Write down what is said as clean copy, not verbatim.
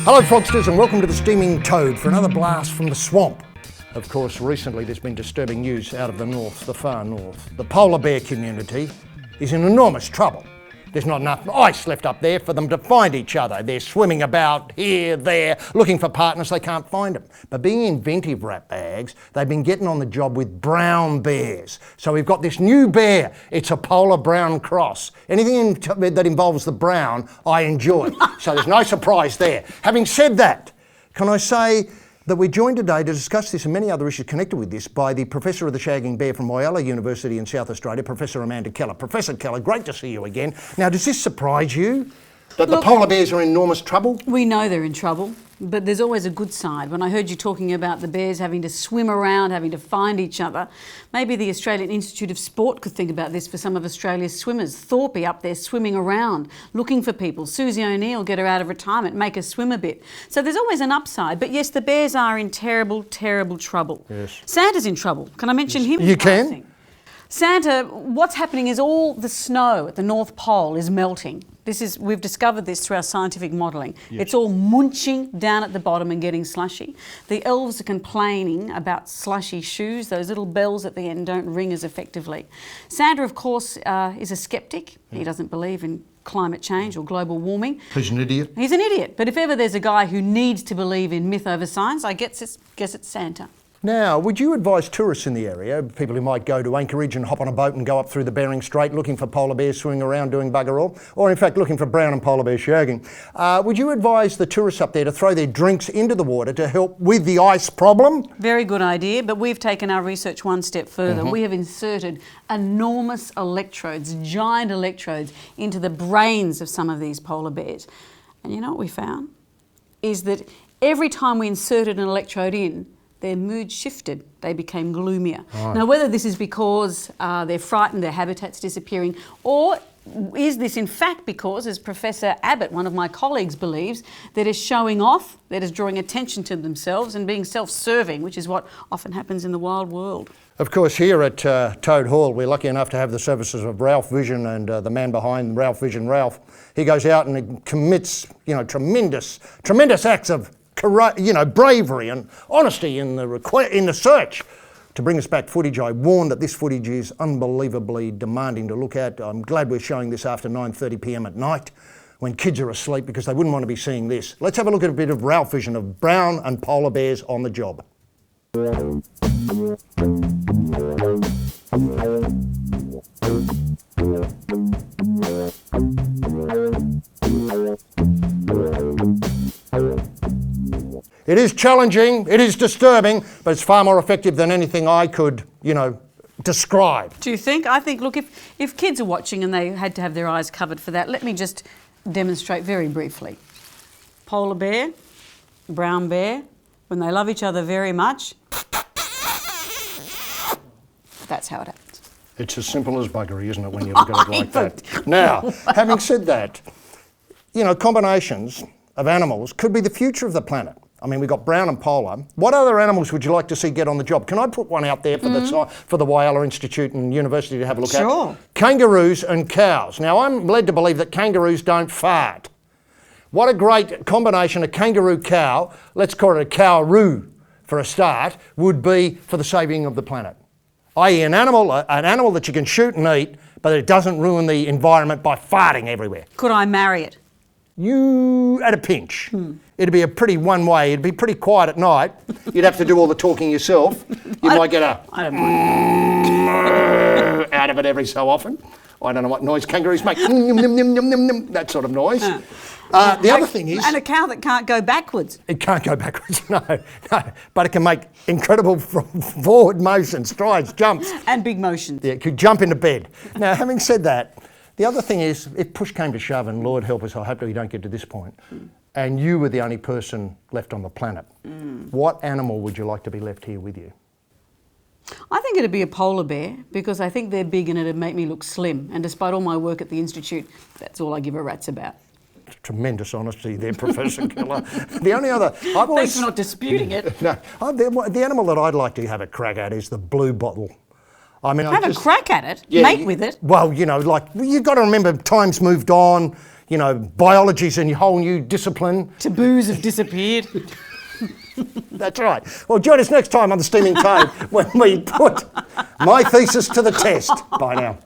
Hello frogsters and welcome to the Steaming Toad for another blast from the swamp. Of course, recently there's been disturbing news out of the north, the far north. The polar bear community is in enormous trouble. There's not enough ice left up there for them to find each other. They're swimming about here, there, looking for partners, they can't find them. But being inventive rat bags, they've been getting on the job with brown bears. So we've got this new bear, it's a polar brown cross. Anything that involves the brown, I enjoy. So there's no surprise there. Having said that, can I say that we're joined today to discuss this and many other issues connected with this by the Professor of the Shagging Bear from Whyalla University in South Australia, Professor Amanda Keller. Professor Keller, great to see you again. Now, does this surprise you that the polar bears are in enormous trouble? We know they're in trouble, but there's always a good side. When I heard you talking about the bears having to swim around, having to find each other, maybe the Australian Institute of Sport could think about this for some of Australia's swimmers. Thorpe up there swimming around, looking for people. Susie O'Neill, get her out of retirement, make her swim a bit. So there's always an upside. But yes, the bears are in terrible, terrible trouble. Yes. Santa's in trouble. Can I mention him? You can. Santa, what's happening is all the snow at the North Pole is melting. We've discovered this through our scientific modelling. Yes. It's all munching down at the bottom and getting slushy. The elves are complaining about slushy shoes. Those little bells at the end don't ring as effectively. Santa, of course, is a sceptic. He doesn't believe in climate change or global warming. He's an idiot. He's an idiot. But if ever there's a guy who needs to believe in myth over science, I guess it's Santa. Now, would you advise tourists in the area, people who might go to Anchorage and hop on a boat and go up through the Bering Strait looking for polar bears swimming around doing bugger all, or in fact looking for brown and polar bear shagging, would you advise the tourists up there to throw their drinks into the water to help with the ice problem? Very good idea, but we've taken our research one step further. We have inserted enormous electrodes, giant electrodes, into the brains of some of these polar bears. And you know what we found? Is that every time we inserted an electrode in, their mood shifted. They became gloomier. Right. Now, whether this is because they're frightened, their habitat's disappearing, or is this in fact because, as Professor Abbott, one of my colleagues, believes, that is showing off, that is drawing attention to themselves and being self-serving, which is what often happens in the wild world. Of course, here at Toad Hall, we're lucky enough to have the services of Ralph Vision and the man behind Ralph Vision, Ralph. He goes out and commits, tremendous acts of bravery and honesty in the search to bring us back footage. I warn that this footage is unbelievably demanding to look at. I'm glad we're showing this after 9:30 p.m. at night when kids are asleep because they wouldn't want to be seeing this. Let's have a look at a bit of Ralph Vision of brown and polar bears on the job. It is challenging, it is disturbing, but it's far more effective than anything I could, describe. Do you think? I think, look, if kids are watching and they had to have their eyes covered for that, let me just demonstrate very briefly. Polar bear, brown bear, when they love each other very much, that's how it happens. It's as simple as buggery, isn't it, when you look at it like that? Now, having said that, combinations of animals could be the future of the planet. I mean, we've got brown and polar. What other animals would you like to see get on the job? Can I put one out there for the Whyalla Institute and University to have a look at? Sure. Kangaroos and cows. Now, I'm led to believe that kangaroos don't fart. What a great combination, a kangaroo-cow, let's call it a cow-roo for a start, would be for the saving of the planet. I.e. an animal that you can shoot and eat, but it doesn't ruin the environment by farting everywhere. Could I marry it? You, at a pinch. It'd be a pretty one-way. It'd be pretty quiet at night. You'd have to do all the talking yourself. You might get a out of it every so often. I don't know what noise kangaroos make. That sort of noise. The other thing is... And a cow that can't go backwards. It can't go backwards, no. But it can make incredible forward motion, strides, jumps. And big motions. Yeah, it could jump into bed. Now, having said that, the other thing is, if push came to shove, and Lord help us, I hope we don't get to this point, and you were the only person left on the planet, what animal would you like to be left here with you? I think it'd be a polar bear because I think they're big and it'd make me look slim. And despite all my work at the Institute, that's all I give a rat's about. Tremendous honesty there, Professor Keller. The only other... Thanks for not disputing it. No, the animal that I'd like to have a crack at is the blue bottle. I mean, Have a crack at it, Yeah, mate with it. Well, you know, like, you've got to remember time's moved on, you know, biology's a whole new discipline. Taboos have disappeared. That's right. Well, join us next time on The Steaming Toad when we put my thesis to the test. Bye now.